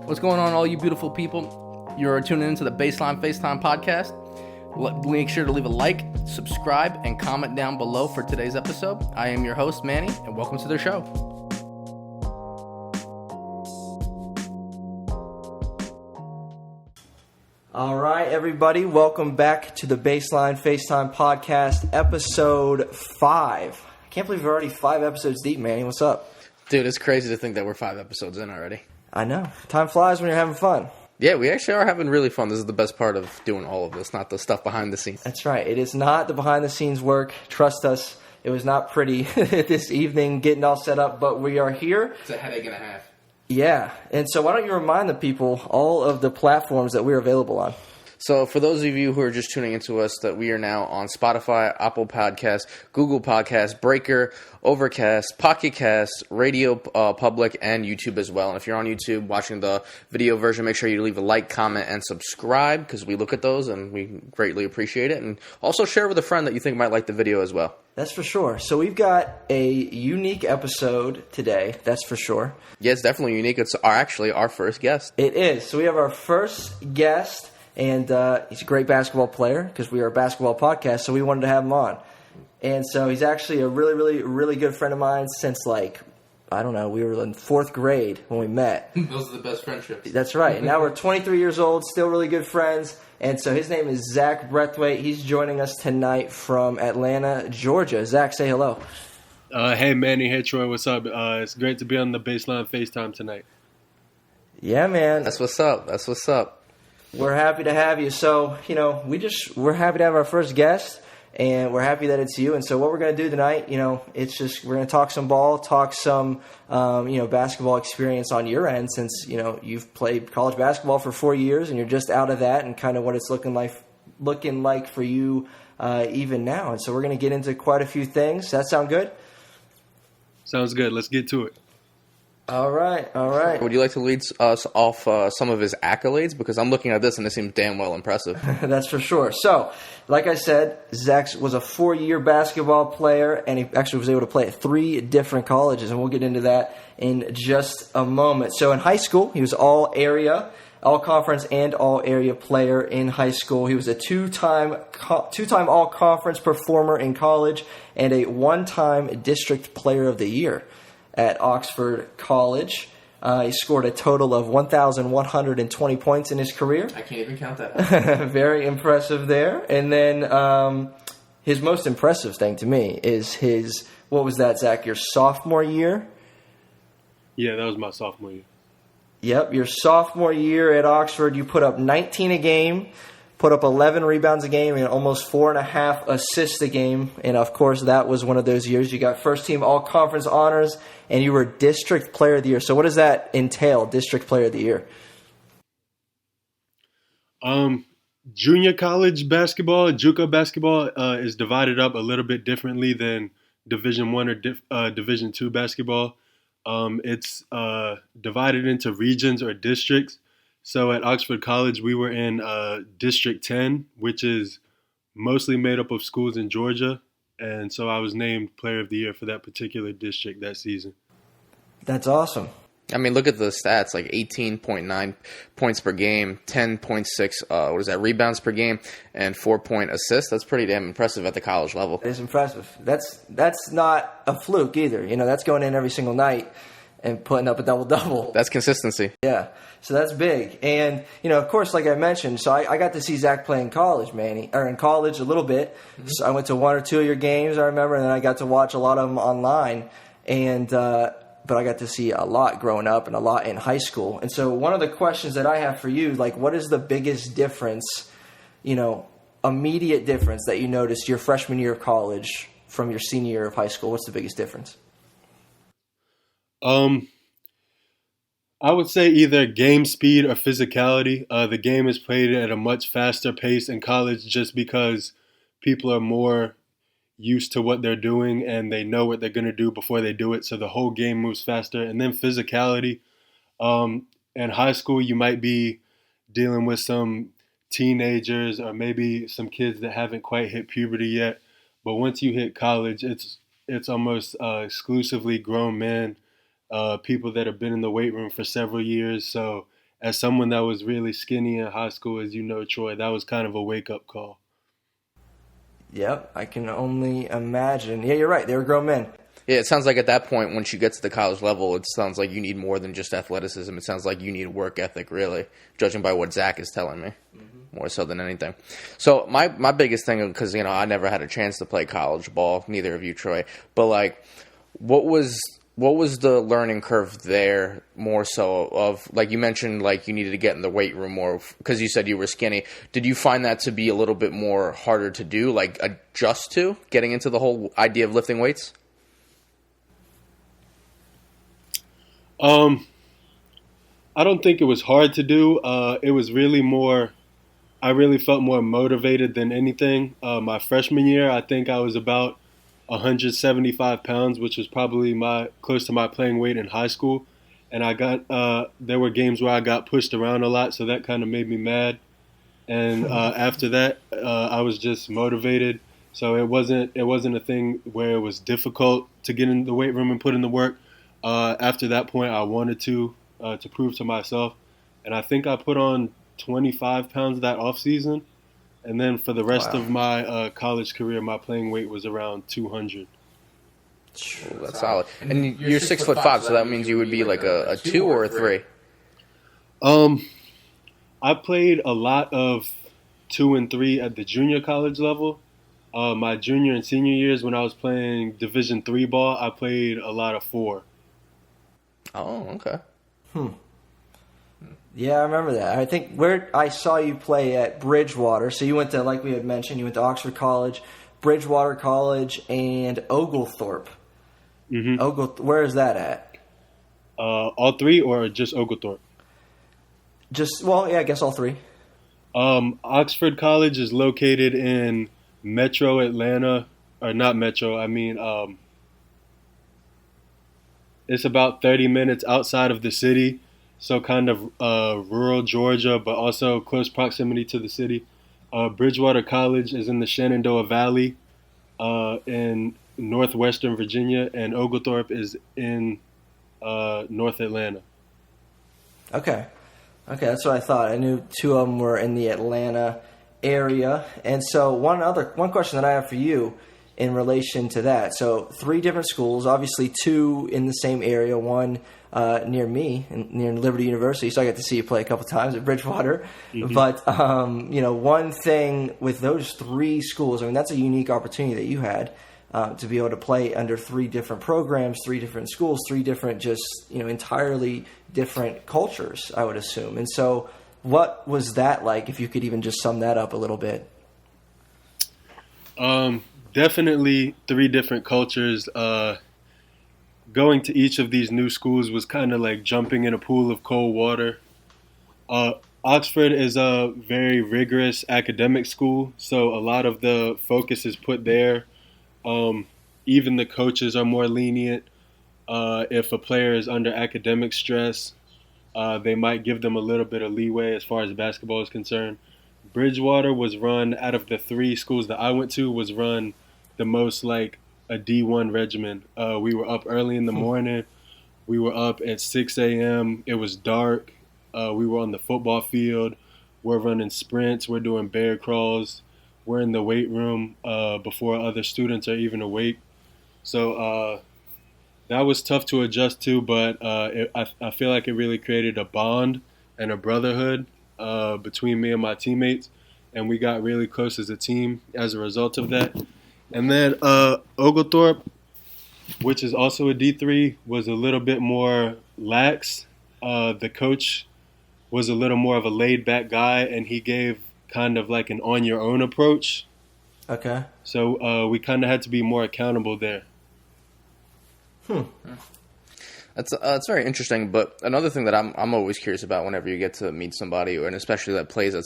What's going on, all you beautiful people? You're tuning into the Baseline Facetime Podcast. Make sure to leave a like, subscribe, and comment down below for today's episode. I am your host, Manny, and welcome to the show. All right, everybody, welcome back to the Baseline Facetime Podcast, episode 5. I can't believe we're already 5 episodes deep, Manny. What's up? Dude, it's crazy to think that we're 5 episodes in already. I know. Time flies when you're having fun. Yeah, we actually are having really fun. This is the best part of doing all of this, not the stuff behind the scenes. That's right. It is not the behind-the-scenes work. Trust us, it was not pretty this evening getting all set up, but we are here. It's a headache and a half. Yeah, and so why don't you remind the people all of the platforms that we're available on? So for those of you who are just tuning into us, that we are now on Spotify, Apple Podcasts, Google Podcasts, Breaker, Overcast, Pocket Casts, Radio Public, and YouTube as well. And if you're on YouTube watching the video version, make sure you leave a like, comment, and subscribe because we look at those and we greatly appreciate it. And also share with a friend that you think might like the video as well. That's for sure. So we've got a unique episode today, that's for sure. Yeah, it's definitely unique. It's actually our first guest. It is. So we have our first guest. And he's a great basketball player because we are a basketball podcast, so we wanted to have him on. And so he's actually a really, really, really good friend of mine since, we were in 4th grade when we met. Those are the best friendships. That's right. And now we're 23 years old, still really good friends. And so his name is Zach Breathwaite. He's joining us tonight from Atlanta, Georgia. Zach, say hello. Hey, Manny. Hey, Troy. What's up? It's great to be on the Baseline FaceTime tonight. Yeah, man. That's what's up. That's what's up. We're happy to have you. So, we're happy to have our first guest, and we're happy that it's you. And so what we're going to do tonight, we're going to talk some ball, talk some, basketball experience on your end since, you've played college basketball for 4 years and you're just out of that and kind of what it's looking like for you even now. And so we're going to get into quite a few things. Does that sound good? Sounds good. Let's get to it. All right. Would you like to lead us off some of his accolades? Because I'm looking at this and it seems damn well impressive. That's for sure. So, like I said, Zach was a 4-year basketball player, and he actually was able to play at 3 different colleges, and we'll get into that in just a moment. So in high school, he was all-area, all-conference, and all-area player in high school. He was a two-time all-conference performer in college and a 1-time district player of the year at Oxford College. He scored a total of 1,120 points in his career. I can't even count that. Very impressive there. And then his most impressive thing to me is what was that, Zach, your sophomore year? Yeah, that was my sophomore year. Yep, your sophomore year at Oxford, you put up 19 a game, put up 11 rebounds a game, and almost 4.5 assists a game. And, of course, that was one of those years. You got first-team all-conference honors, and you were District Player of the Year. So what does that entail, District Player of the Year? Junior college basketball, JUCO basketball, is divided up a little bit differently than Division I or Division II basketball. It's divided into regions or districts. So at Oxford College, we were in District 10, which is mostly made up of schools in Georgia. And so I was named Player of the Year for that particular district that season. That's awesome. I mean, look at the stats, like 18.9 points per game, 10.6, rebounds per game, and 4-point assists. That's pretty damn impressive at the college level. It's impressive. That's not a fluke either. That's going in every single night and putting up a double-double. That's consistency. Yeah, so that's big. And, of course, like I mentioned, so I got to see Zach play in college, Manny, or in college a little bit. Mm-hmm. So I went to 1 or 2 of your games, I remember, and then I got to watch a lot of them online. And but I got to see a lot growing up and a lot in high school. And so one of the questions that I have for you, what is the biggest difference, immediate difference that you noticed your freshman year of college from your senior year of high school? What's the biggest difference? I would say either game speed or physicality. The game is played at a much faster pace in college just because people are more used to what they're doing and they know what they're going to do before they do it. So the whole game moves faster. And then physicality. In high school, you might be dealing with some teenagers or maybe some kids that haven't quite hit puberty yet. But once you hit college, it's almost exclusively grown men, people that have been in the weight room for several years. So as someone that was really skinny in high school, as you know, Troy, that was kind of a wake-up call. Yep, I can only imagine. Yeah, you're right. They were grown men. Yeah, it sounds like at that point, once you get to the college level, it sounds like you need more than just athleticism. It sounds like you need work ethic, really, judging by what Zach is telling me, more so than anything. So my biggest thing, because, I never had a chance to play college ball, neither of you, Troy, but, like, what was the learning curve there more so of, like you mentioned, like you needed to get in the weight room more because you said you were skinny. Did you find that to be a little bit more harder to do, like adjust to getting into the whole idea of lifting weights? I don't think it was hard to do. It was really more, I really felt more motivated than anything. My freshman year, I think I was about 175 pounds, which was probably close to my playing weight in high school. And there were games where I got pushed around a lot, so that kind of made me mad. And after that, I was just motivated. So it wasn't a thing where it was difficult to get in the weight room and put in the work. After that point, I wanted to prove to myself. And I think I put on 25 pounds that off season. And then for the rest of my college career, my playing weight was around 200. Ooh, that's solid. And you're 6'5", so that means you would be like a 2 or a 3. I played a lot of 2 and 3 at the junior college level. My junior and senior years, when I was playing Division III ball, I played a lot of 4. Oh, okay. Yeah, I remember that. I think where I saw you play at Bridgewater, so you went to, like we had mentioned, you went to Oxford College, Bridgewater College, and Oglethorpe. Mm-hmm. Where is that at? All 3 or just Oglethorpe? I guess all 3. Oxford College is located in Metro Atlanta, or not Metro, it's about 30 minutes outside of the city, so kind of rural Georgia, but also close proximity to the city. Bridgewater College is in the Shenandoah Valley in northwestern Virginia, and Oglethorpe is in North Atlanta. Okay, that's what I thought. I knew 2 of them were in the Atlanta area. And so one question that I have for you in relation to that. So 3 different schools, obviously 2 in the same area, one near me, near Liberty University. So I got to see you play a couple times at Bridgewater. Mm-hmm. But, one thing with those 3 schools, that's a unique opportunity that you had to be able to play under 3 different programs, 3 different schools, 3 different entirely different cultures, I would assume. And so what was that like, if you could even just sum that up a little bit? Definitely 3 different cultures. Going to each of these new schools was kind of like jumping in a pool of cold water. Oxford is a very rigorous academic school, so a lot of the focus is put there. Even the coaches are more lenient. If a player is under academic stress, they might give them a little bit of leeway as far as basketball is concerned. Bridgewater was run, out of the 3 schools that I went to, was run the most like a D1 regimen. We were up early in the morning. We were up at 6 a.m. It was dark. We were on the football field. We're running sprints. We're doing bear crawls. We're in the weight room before other students are even awake. So that was tough to adjust to, but I feel like it really created a bond and a brotherhood between me and my teammates, and we got really close as a team as a result of that. And then Oglethorpe, which is also a D3, was a little bit more lax. The coach was a little more of a laid-back guy, and he gave kind of like an on-your-own approach. Okay. So we kind of had to be more accountable there. That's very interesting. But another thing that I'm always curious about whenever you get to meet somebody, and especially that plays at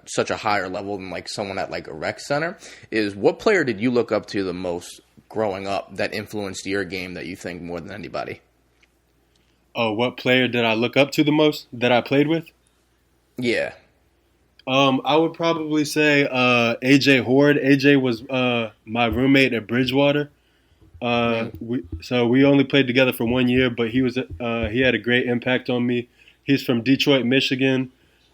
such a higher level than like someone at like a rec center, is what player did you look up to the most growing up that influenced your game that you think more than anybody? Oh, what player did I look up to the most that I played with? Yeah. I would probably say AJ Horde. AJ was my roommate at Bridgewater. We only played together for 1 year, but he had a great impact on me He's from Detroit, Michigan.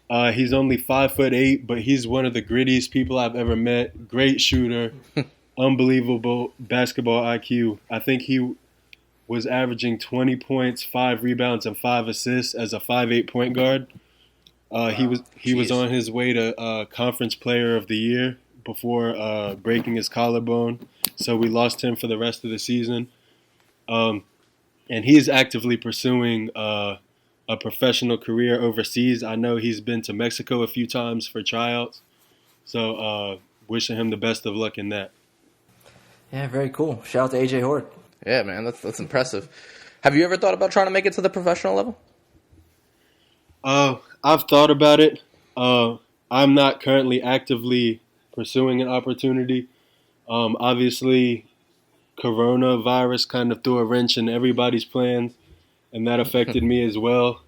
He's only 5'8", but he's one of the grittiest people I've ever met. Great shooter, unbelievable basketball IQ. I think he was averaging 20 points, 5 rebounds, and 5 assists as a 5'8" point guard. He was on his way to Conference Player of the Year before breaking his collarbone, so we lost him for the rest of the season. And he's actively pursuing a professional career overseas. I know he's been to Mexico a few times for tryouts, so wishing him the best of luck in that. Yeah, very cool. Shout out to AJ Hort. Yeah, man, that's impressive. Have you ever thought about trying to make it to the professional level? I've thought about it. I'm not currently actively pursuing an opportunity. Obviously, coronavirus kind of threw a wrench in everybody's plans, and that affected me as well.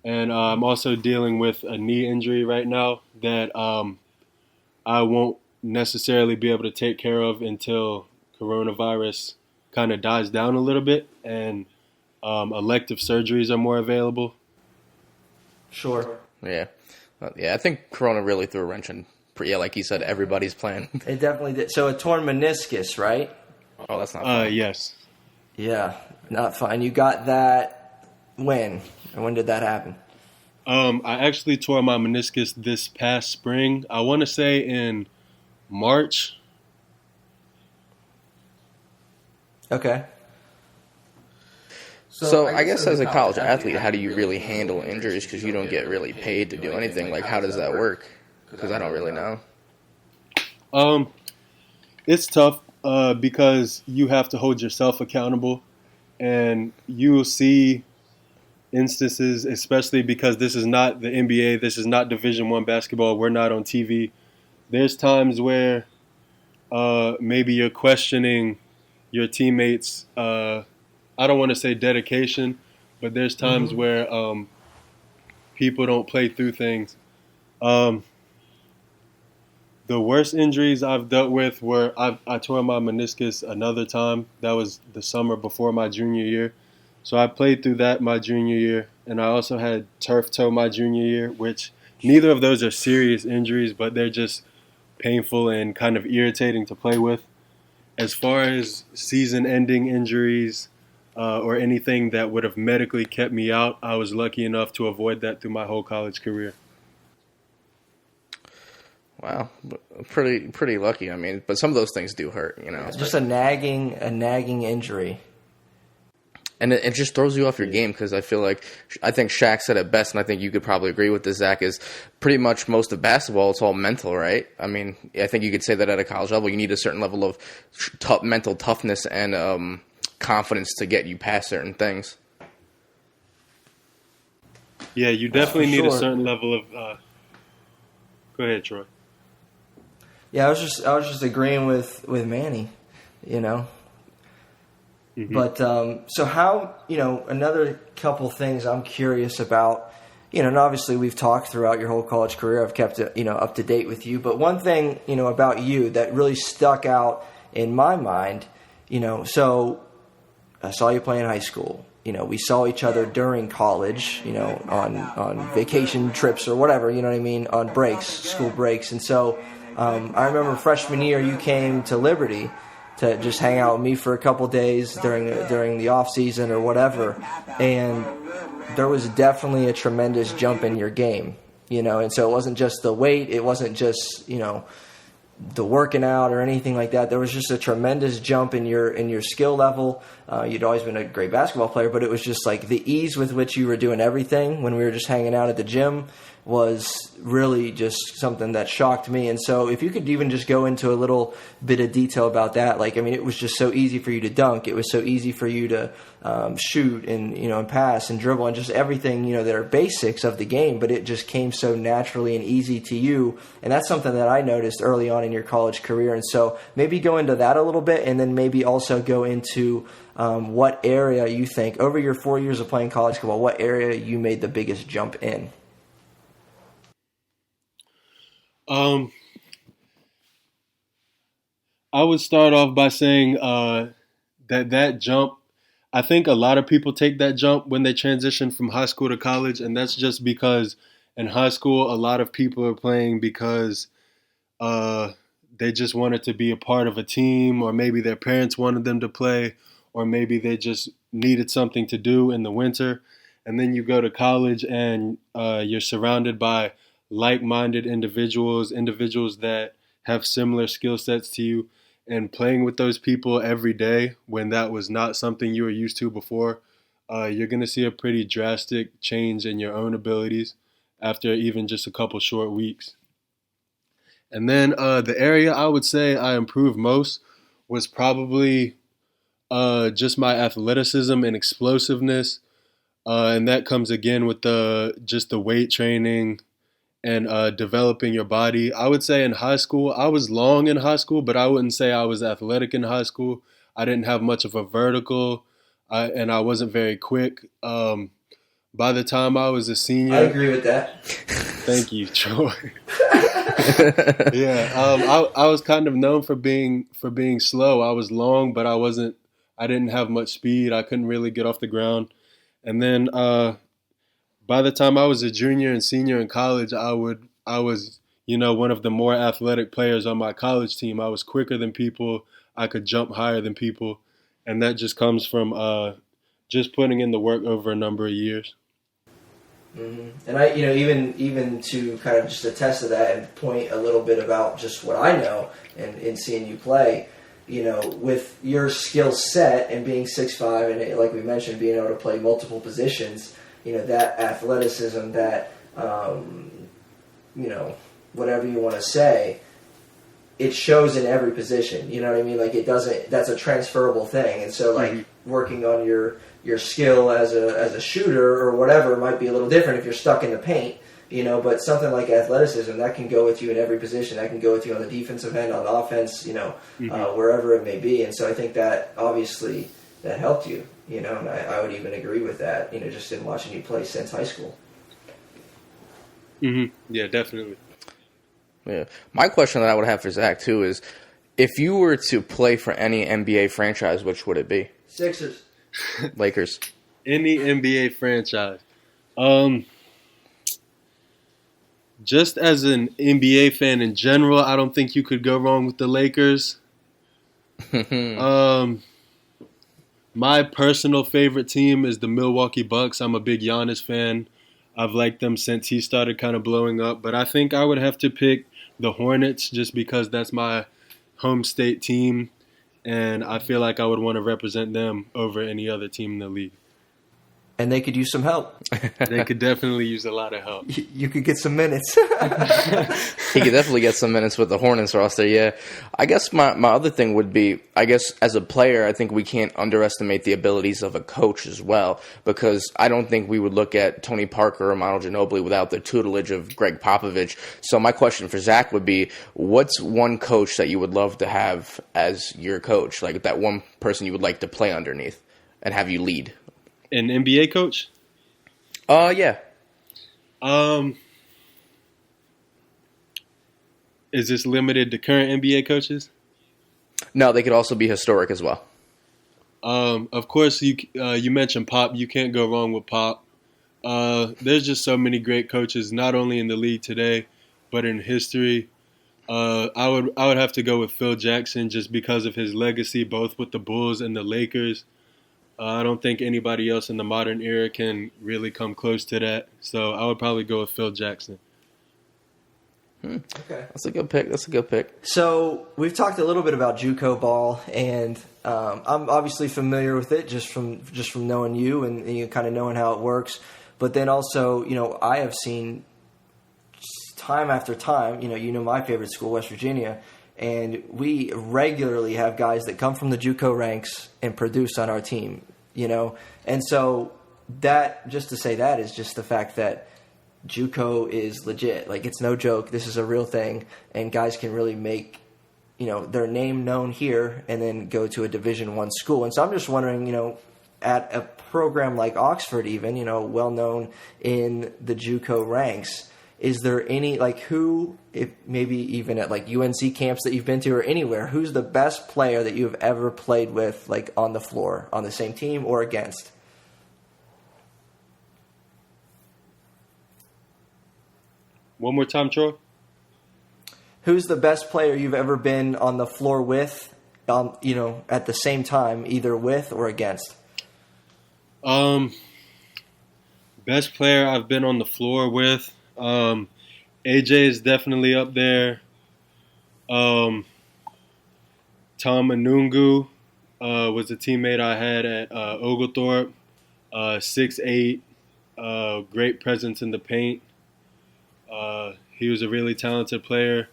And I'm also dealing with a knee injury right now that I won't necessarily be able to take care of until coronavirus kind of dies down a little bit and elective surgeries are more available. Sure. Yeah. I think Corona really threw a wrench in, like you said, everybody's plan. It definitely did. So a torn meniscus, right? Oh, that's not fun. Yes. Yeah, not fine. You got that when? And when did that happen? I actually tore my meniscus this past spring. I want to say in March. Okay. So I guess as a college athlete, how do you really handle injuries? Because you don't get really paid to do anything. Like, how does that work? Because I don't really know. It's tough because you have to hold yourself accountable, and you will see instances, especially because this is not the NBA, this is not Division I basketball, we're not on TV. There's times where maybe you're questioning your teammates' I don't want to say dedication, but there's times where people don't play through things. The worst injuries I've dealt with were I tore my meniscus another time. That was the summer before my junior year. So I played through that my junior year, and I also had turf toe my junior year, which neither of those are serious injuries, but they're just painful and kind of irritating to play with. As far as season-ending injuries or anything that would have medically kept me out, I was lucky enough to avoid that through my whole college career. Wow, pretty lucky. I mean, but some of those things do hurt, you know. Just a nagging injury. And it just throws you off your game because I think Shaq said it best, and I think you could probably agree with this, Zach, is pretty much most of basketball, it's all mental, right? I mean, I think you could say that at a college level. You need a certain level of mental toughness and confidence to get you past certain things. Yeah, you definitely need a certain level of go ahead, Troy. Yeah, I was just agreeing with Manny, you know. Mm-hmm. But so how, you know, another couple things I'm curious about, you know, and obviously we've talked throughout your whole college career. I've kept it, you know, up to date with you. But one thing, you know, about you that really stuck out in my mind, you know, so I saw you play in high school. You know, we saw each other during college, you know, on vacation trips or whatever, you know what I mean, on breaks, school breaks. And so I remember freshman year you came to Liberty to just hang out with me for a couple days during the off season or whatever, and there was definitely a tremendous jump in your game, you know. And so it wasn't just the weight, it wasn't just, you know, the working out or anything like that. There was just a tremendous jump in your skill level. You'd always been a great basketball player, but it was just like the ease with which you were doing everything when we were just hanging out at the gym was really just something that shocked me. And so if you could even just go into a little bit of detail about that, like, I mean, it was just so easy for you to dunk. It was so easy for you to shoot and, you know, and pass and dribble and just everything, you know, that are basics of the game, but it just came so naturally and easy to you. And that's something that I noticed early on in your college career. And so maybe go into that a little bit, and then maybe also go into what area you think, over your 4 years of playing college football, what area you made the biggest jump in. I would start off by saying that jump, I think a lot of people take that jump when they transition from high school to college, and that's just because in high school, a lot of people are playing because uh, they just wanted to be a part of a team, or maybe their parents wanted them to play, or maybe they just needed something to do in the winter. And then you go to college and you're surrounded by like-minded individuals, individuals that have similar skill sets to you, and playing with those people every day when that was not something you were used to before, you're going to see a pretty drastic change in your own abilities after even just a couple short weeks. And then the area I would say I improved most was probably just my athleticism and explosiveness. And that comes again with the weight training and developing your body. I would say in high school, I was long in high school, but I wouldn't say I was athletic in high school. I didn't have much of a vertical, and I wasn't very quick. By the time I was a senior, I agree with that. Thank you, Troy. Yeah, I was kind of known for being slow. I was long, but I didn't have much speed. I couldn't really get off the ground. And then by the time I was a junior and senior in college, I was one of the more athletic players on my college team. I was quicker than people. I could jump higher than people, and that just comes from just putting in the work over a number of years. Mm-hmm. And I, even to kind of just attest to that and point a little bit about just what I know and seeing you play, with your skill set and being 6'5", and like we mentioned, being able to play multiple positions, that athleticism, that, whatever you want to say, it shows in every position. You know what I mean? Like that's a transferable thing. And so like working on your skill as a shooter or whatever might be a little different if you're stuck in the paint, but something like athleticism, that can go with you in every position. That can go with you on the defensive end, on offense, wherever it may be. And so I think that obviously that helped you, and I would even agree with that, just in watching you play since high school. Mm-hmm. Yeah, definitely. Yeah. My question that I would have for Zach too is, if you were to play for any NBA franchise, which would it be? Sixers. Lakers. Any NBA franchise. Just as an NBA fan in general, I don't think you could go wrong with the Lakers. My personal favorite team is the Milwaukee Bucks. I'm a big Giannis fan. I've liked them since he started kind of blowing up. But I think I would have to pick the Hornets just because that's my home state team. And I feel like I would want to represent them over any other team in the league. And they could use some help. They could definitely use a lot of help. You could get some minutes. He could definitely get some minutes with the Hornets roster, yeah. I guess my other thing would be, as a player, I think we can't underestimate the abilities of a coach as well, because I don't think we would look at Tony Parker or Manu Ginobili without the tutelage of Greg Popovich. So my question for Zach would be, what's one coach that you would love to have as your coach, like that one person you would like to play underneath and have you lead? An NBA coach? Yeah. Is this limited to current NBA coaches? No, they could also be historic as well. Of course, you mentioned Pop. You can't go wrong with Pop. There's just so many great coaches, not only in the league today, but in history. I would have to go with Phil Jackson just because of his legacy, both with the Bulls and the Lakers. I don't think anybody else in the modern era can really come close to that. So I would probably go with Phil Jackson. Okay. That's a good pick. So we've talked a little bit about JUCO ball, and I'm obviously familiar with it just from knowing you and you kind of knowing how it works. But then also, I have seen time after time, my favorite school, West Virginia, and we regularly have guys that come from the JUCO ranks and produce on our team, And so that, just to say that, is just the fact that JUCO is legit. Like, it's no joke. This is a real thing. And guys can really make, their name known here and then go to a Division I school. And so I'm just wondering, at a program like Oxford even, well known in the JUCO ranks, is there any, like, who, if maybe even at like UNC camps that you've been to or anywhere, who's the best player that you've ever played with, like on the floor, on the same team or against? One more time, Troy. Who's the best player you've ever been on the floor with, at the same time, either with or against? Best player I've been on the floor with. AJ is definitely up there. Tom Anungu was a teammate I had at Oglethorpe. 6'8", great presence in the paint. He was a really talented player.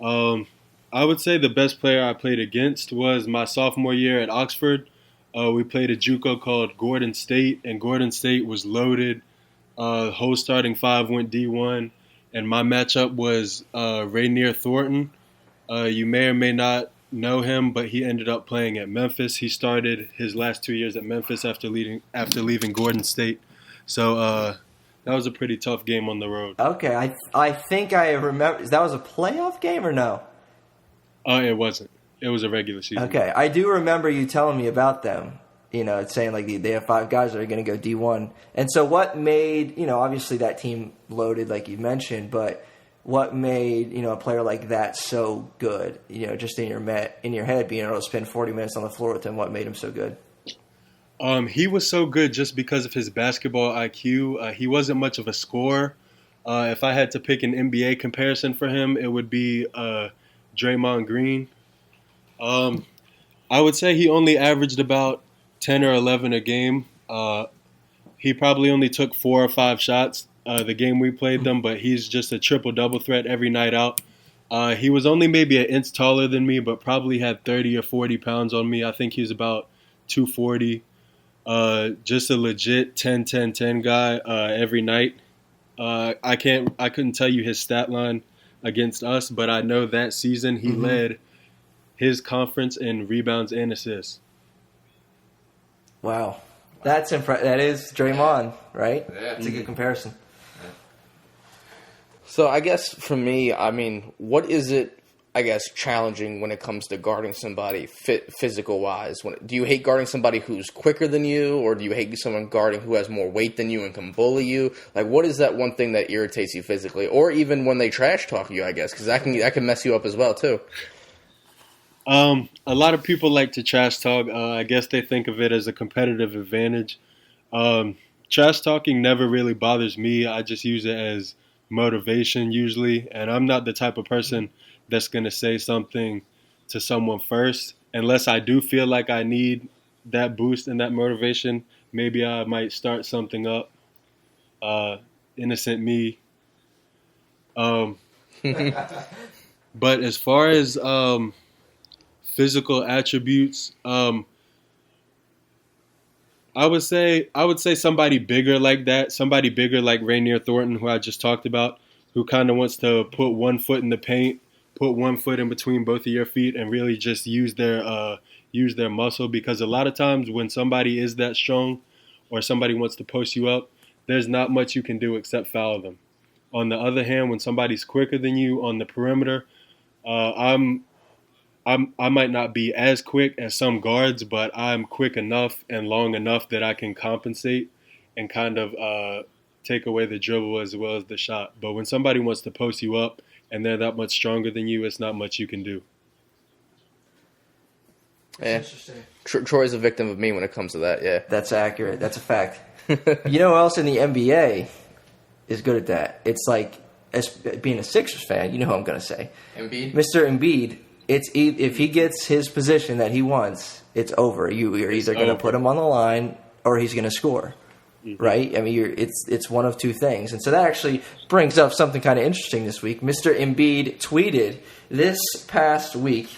I would say the best player I played against was my sophomore year at Oxford. We played a JUCO called Gordon State, and Gordon State was loaded. Whole starting five went D1, and my matchup was Rainier Thornton. You may or may not know him, but he ended up playing at Memphis. He started his last 2 years at Memphis after leaving Gordon State. So that was a pretty tough game on the road. Okay, I think I remember. That was a playoff game or no? It wasn't. It was a regular season. Okay, I do remember you telling me about them. It's saying like they have 5 guys that are going to go D1. And so what made, obviously that team loaded like you mentioned, but what made, a player like that so good? Just in your head, being able to spend 40 minutes on the floor with him, what made him so good? He was so good just because of his basketball IQ. He wasn't much of a scorer. If I had to pick an NBA comparison for him, it would be Draymond Green. I would say he only averaged about 10 or 11 a game. He probably only took 4 or 5 shots the game we played them, but he's just a triple-double threat every night out. He was only maybe an inch taller than me, but probably had 30 or 40 pounds on me. I think he was about 240. Just a legit 10-10-10 guy every night. I couldn't tell you his stat line against us, but I know that season he led his conference in rebounds and assists. Wow. That's impressive. That is Draymond, right? Yeah. It's a good comparison. So I guess for me, what is it, challenging when it comes to guarding somebody physical-wise? Do you hate guarding somebody who's quicker than you, or do you hate someone guarding who has more weight than you and can bully you? Like, what is that one thing that irritates you physically? Or even when they trash talk you, I guess, because that can mess you up as well, too. A lot of people like to trash talk. I guess they think of it as a competitive advantage. Trash talking never really bothers me. I just use it as motivation usually. And I'm not the type of person that's going to say something to someone first. Unless I do feel like I need that boost and that motivation, maybe I might start something up. Innocent me. But as far as physical attributes, I would say somebody bigger like that, somebody bigger like Rainier Thornton, who I just talked about, who kind of wants to put one foot in the paint, put one foot in between both of your feet, and really just use their muscle. Because a lot of times when somebody is that strong, or somebody wants to post you up, there's not much you can do except foul them. On the other hand, when somebody's quicker than you on the perimeter, I might not be as quick as some guards, but I'm quick enough and long enough that I can compensate and kind of take away the dribble as well as the shot. But when somebody wants to post you up and they're that much stronger than you, it's not much you can do. Yeah. Troy's a victim of me when it comes to that, yeah. That's accurate. That's a fact. You know who else in the NBA is good at that? It's like, as being a Sixers fan, you know who I'm going to say. Embiid? Mr. Embiid. If he gets his position that he wants, it's over. You're either going to put him on the line or he's going to score, right? I mean, it's one of two things. And so that actually brings up something kind of interesting this week. Mr. Embiid tweeted this past week.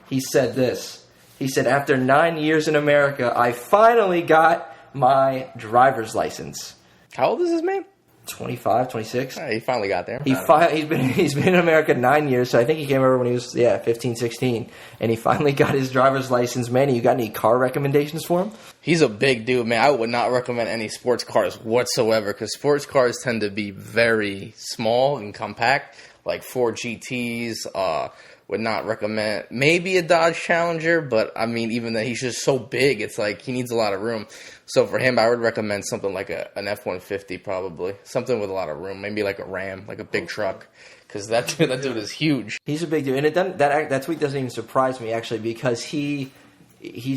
He said this. He said, "After 9 years in America, I finally got my driver's license." How old is this man? 25, 26. He finally got there. He's been in America 9 years, so I think he came over when he was 15, 16, and he finally got his driver's license. Manny, you got any car recommendations for him? He's a big dude, man. I would not recommend any sports cars whatsoever because sports cars tend to be very small and compact, like Ford GTs. Would not recommend maybe a Dodge Challenger, but I mean, even that he's just so big, it's like he needs a lot of room. So for him, I would recommend something like an F-150 probably, something with a lot of room, maybe like a Ram, like a big truck, because that dude is huge. He's a big dude, and that tweet doesn't even surprise me actually because he's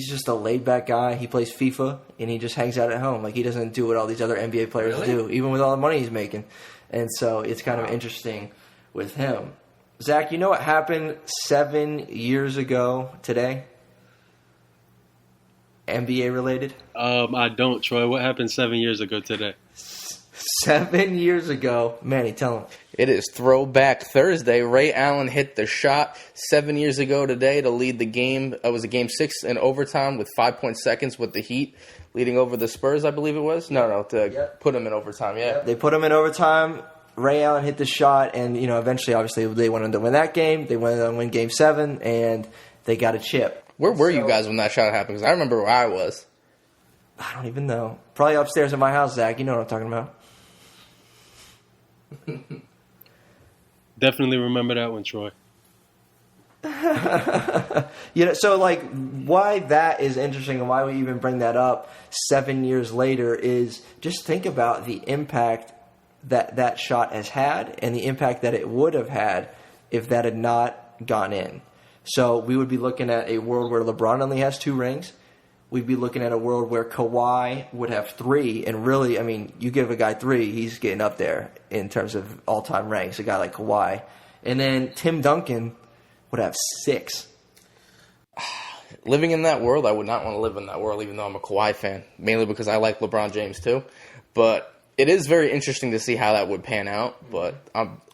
just a laid back guy. He plays FIFA and he just hangs out at home. Like he doesn't do what all these other NBA players do, even with all the money he's making. And so it's kind of interesting with him. Zach, you know what happened 7 years ago today? NBA related? I don't, Troy. What happened 7 years ago today? 7 years ago. Manny, tell him. It is Throwback Thursday. Ray Allen hit the shot 7 years ago today to lead the game. It was a game 6 in overtime with 5 seconds with the Heat leading over the Spurs, I believe it was. Put them in overtime, yeah. They put them in overtime. Ray Allen hit the shot, and eventually, obviously, they went on to win that game. They went on to win Game 7, and they got a chip. Where were you guys when that shot happened? Because I remember where I was. I don't even know. Probably upstairs at my house, Zach. You know what I'm talking about. Definitely remember that one, Troy. So why that is interesting and why we even bring that up 7 years later is just think about the impact that shot has had and the impact that it would have had if that had not gone in. So we would be looking at a world where LeBron only has 2 rings. We'd be looking at a world where Kawhi would have 3. And really, I mean, you give a guy 3, he's getting up there in terms of all-time ranks, a guy like Kawhi. And then Tim Duncan would have 6. Living in that world, I would not want to live in that world, even though I'm a Kawhi fan, mainly because I like LeBron James too. But it is very interesting to see how that would pan out, but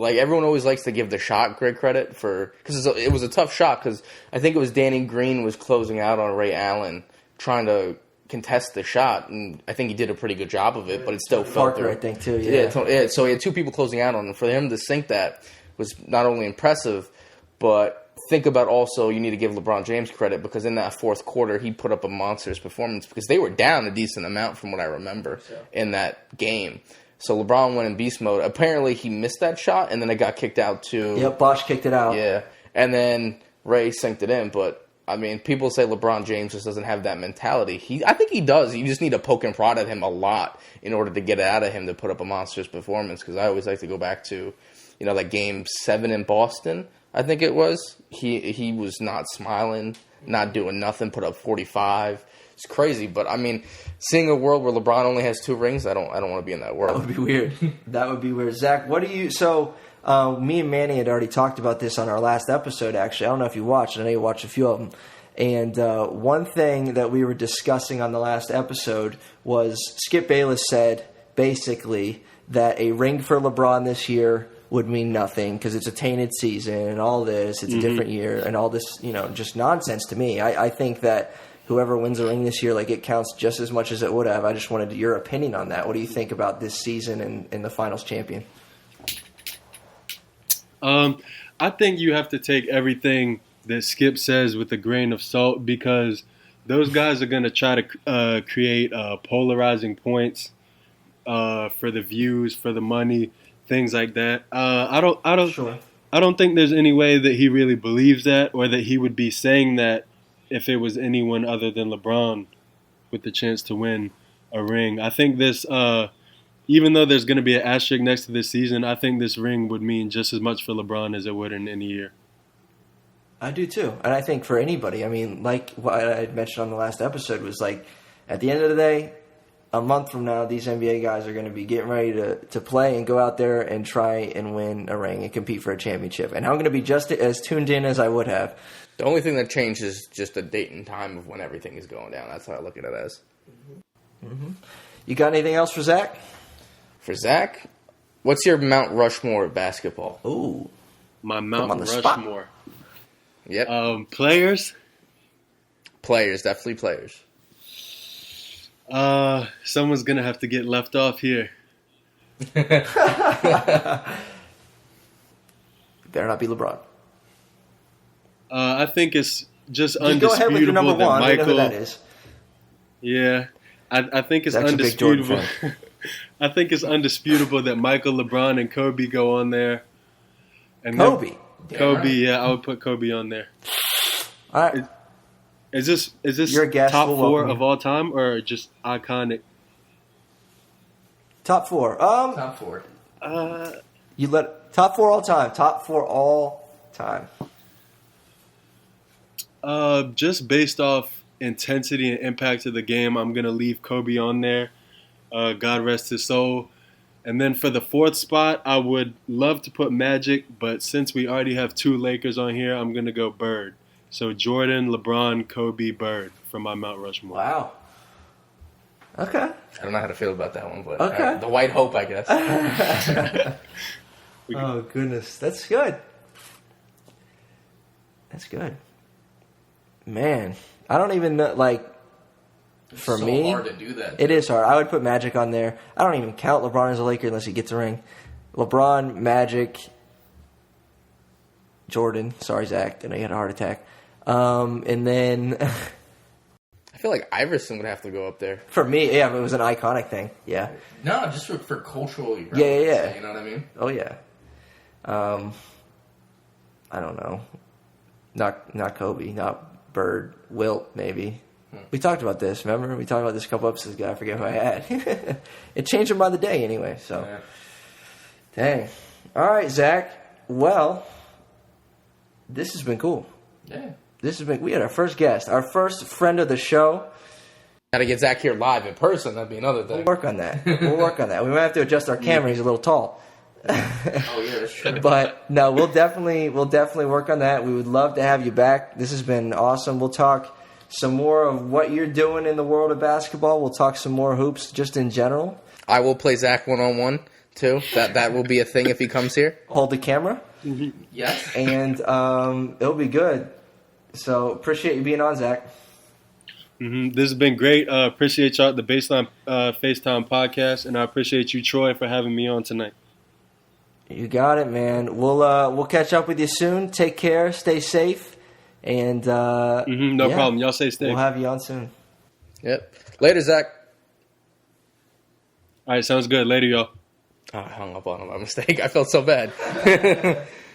everyone always likes to give the shot great credit because it was a tough shot because I think it was Danny Green was closing out on Ray Allen trying to contest the shot, and I think he did a pretty good job of it, but it still fell through. I think too. Yeah. So he had 2 people closing out on him. For him to sink that was not only impressive, but think about also you need to give LeBron James credit because in that fourth quarter he put up a monstrous performance because they were down a decent amount from what I remember in that game. So LeBron went in beast mode. Apparently he missed that shot and then it got kicked out too. Yep, Bosh kicked it out. Yeah, and then Ray synced it in. But I mean, people say LeBron James just doesn't have that mentality. I think he does. You just need to poke and prod at him a lot in order to get it out of him to put up a monstrous performance. Because I always like to go back to, that Game 7 in Boston. I think it was. He was not smiling, not doing nothing, put up 45. It's crazy, but I mean, seeing a world where LeBron only has 2 rings, I don't want to be in that world. That would be weird. That would be weird. Zach, what do you... So, me and Manny had already talked about this on our last episode, actually. I don't know if you watched. I know you watched a few of them. And one thing that we were discussing on the last episode was Skip Bayless said, basically, that a ring for LeBron this year would mean nothing because it's a tainted season and all this. It's a different year and all this, just nonsense to me. I think that whoever wins a ring this year, it counts just as much as it would have. I just wanted your opinion on that. What do you think about this season and the finals champion? I think you have to take everything that Skip says with a grain of salt because those guys are going to try to create polarizing points for the views, for the money, things like that. I don't think there's any way that he really believes that or that he would be saying that if it was anyone other than LeBron with the chance to win a ring. I think this, even though there's going to be an asterisk next to this season, I think this ring would mean just as much for LeBron as it would in any year. I do too. And I think for anybody, I mean, like what I had mentioned on the last episode was at the end of the day, a month from now, these NBA guys are going to be getting ready to play and go out there and try and win a ring and compete for a championship. And I'm going to be just as tuned in as I would have. The only thing that changed is just the date and time of when everything is going down. That's how I look at it as. Mm-hmm. You got anything else for Zach? For Zach? What's your Mount Rushmore of basketball? Ooh. My Mount Rushmore. Yep. Players? Players, definitely players. Someone's going to have to get left off here. Better not be LeBron. I think it's just Go ahead with your number undisputable that one. We know who Michael. that is. Yeah, I think it's Zach's a big Jordan undisputable. I think it's undisputable that Michael, LeBron, and Kobe go on there. And Kobe. Kobe, yeah, I would put Kobe on there. All right. Is this You're a guest. top We'll four welcome of you. all time or just iconic? Top four. Top four. You let top four all time. Top four all time. Just based off intensity and impact of the game, I'm gonna leave Kobe on there. God rest his soul. And then for the fourth spot, I would love to put Magic, but since we already have two Lakers on here, I'm gonna go Bird. So Jordan, LeBron, Kobe, Bird for my Mount Rushmore. Wow. Okay. I don't know how to feel about that one, but Okay. the white hope, I guess. Oh, goodness. That's good. That's good. Man, I don't even know, like, for so me, hard to do that. it is hard. I would put Magic on there. I don't even count LeBron as a Laker unless he gets a ring. LeBron, Magic, Jordan. Sorry, Zach. I know you had a heart attack. And then I feel like Iverson would have to go up there. for me, yeah, it was an iconic thing. Yeah. No, just for cultural relevance. Yeah. You know what I mean? Oh yeah. I don't know. Not Kobe. Not Bird. Wilt maybe. We talked about this. Remember? We talked about this a couple episodes ago. I forget who I had. It changed them by the day anyway. So, Yeah. dang. All right, Zach. Well, this has been cool. Yeah. We had our first guest, our first friend of the show. Got to get Zach here live in person. That'd be another We'll thing. work on that. We might have to adjust our camera. He's a little tall. Oh yeah, that's true. But no, we'll definitely work on that. We would love to have you back. This has been awesome. We'll talk some more of what you're doing in the world of basketball. We'll talk some more hoops just in general. I will play Zach 1-on-1 too. That will be a thing if he comes here. Hold the camera, Yes. and it'll be good. So appreciate you being on, Zach. This has been great. Appreciate y'all at the Baseline Facetime Podcast, and I appreciate you, Troy, for having me on tonight. You got it, man. We'll catch up with you soon. Take care. Stay safe. And No problem. Y'all stay safe. We'll have you on soon. Yep. Later, Zach. All right, sounds good. Later, y'all. Oh, I hung up on him by mistake. I felt so bad.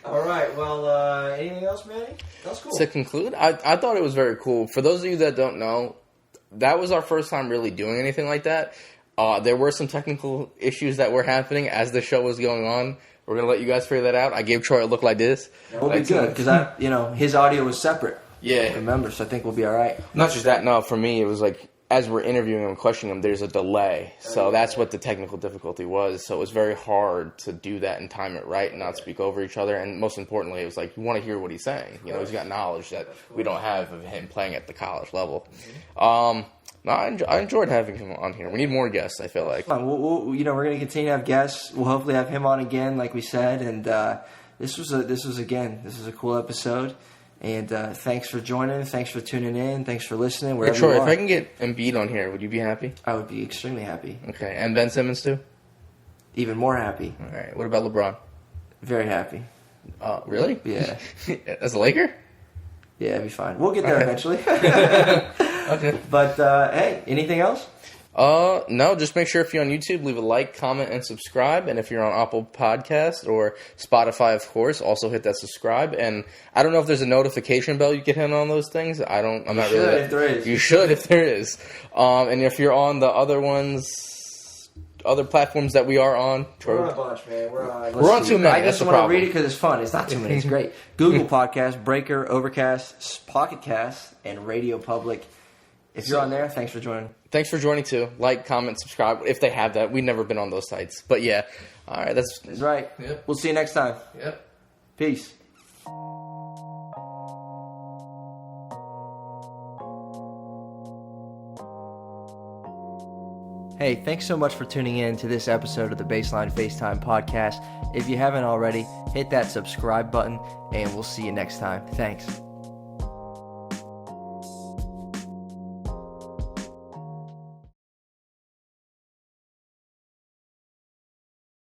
All right. Well, anything else, Manny? That's cool. To conclude, I thought it was very cool. For those of you that don't know, that was our first time really doing anything like that. There were some technical issues that were happening as the show was going on. We're going to let you guys figure that out. I gave Troy a look like this. We'll be good because his audio was separate. Yeah. Remember, so I think we'll be all right. Not just that, no, for me, it was like, as we're interviewing him and questioning him, there's a delay. So that's what the technical difficulty was. So it was very hard to do that and time it right and not speak over each other. And most importantly, it was like, you want to hear what he's saying. You know, he's got knowledge that we don't have of him playing at the college level. No, I enjoyed having him on here. We need more guests, I feel like. We're going to continue to have guests. We'll hopefully have him on again, like we said. And this was a cool episode. And thanks for joining. Thanks for tuning in. Thanks for listening. Hey, Troy, if I can get Embiid on here, would you be happy? I would be extremely happy. Okay, and Ben Simmons too? Even more happy. All right, what about LeBron? Very happy. Really? Yeah. As a Laker? Yeah, it'd be fine. We'll get there eventually. Okay. But, hey, anything else? No, just make sure if you're on YouTube, leave a like, comment, and subscribe. And if you're on Apple Podcast or Spotify, of course, also hit that subscribe. And I don't know if there's a notification bell you can hit on those things. I'm not really. If there is. You should if there is. And if you're on the other platforms that we are on. We're on a bunch, man. We're on too many. I That's just the want to problem. read it because it's fun. It's not too many. It's great. Google Podcast, Breaker, Overcast, Pocket Cast, and Radio Public. If you're on there, thanks for joining. Thanks for joining too. Like, comment, subscribe if they have that. We've never been on those sites. But yeah. All right. That's right. Yep. We'll see you next time. Yep. Peace. Hey, thanks so much for tuning in to this episode of the Baseline Facetime Podcast. If you haven't already, hit that subscribe button, and we'll see you next time. Thanks.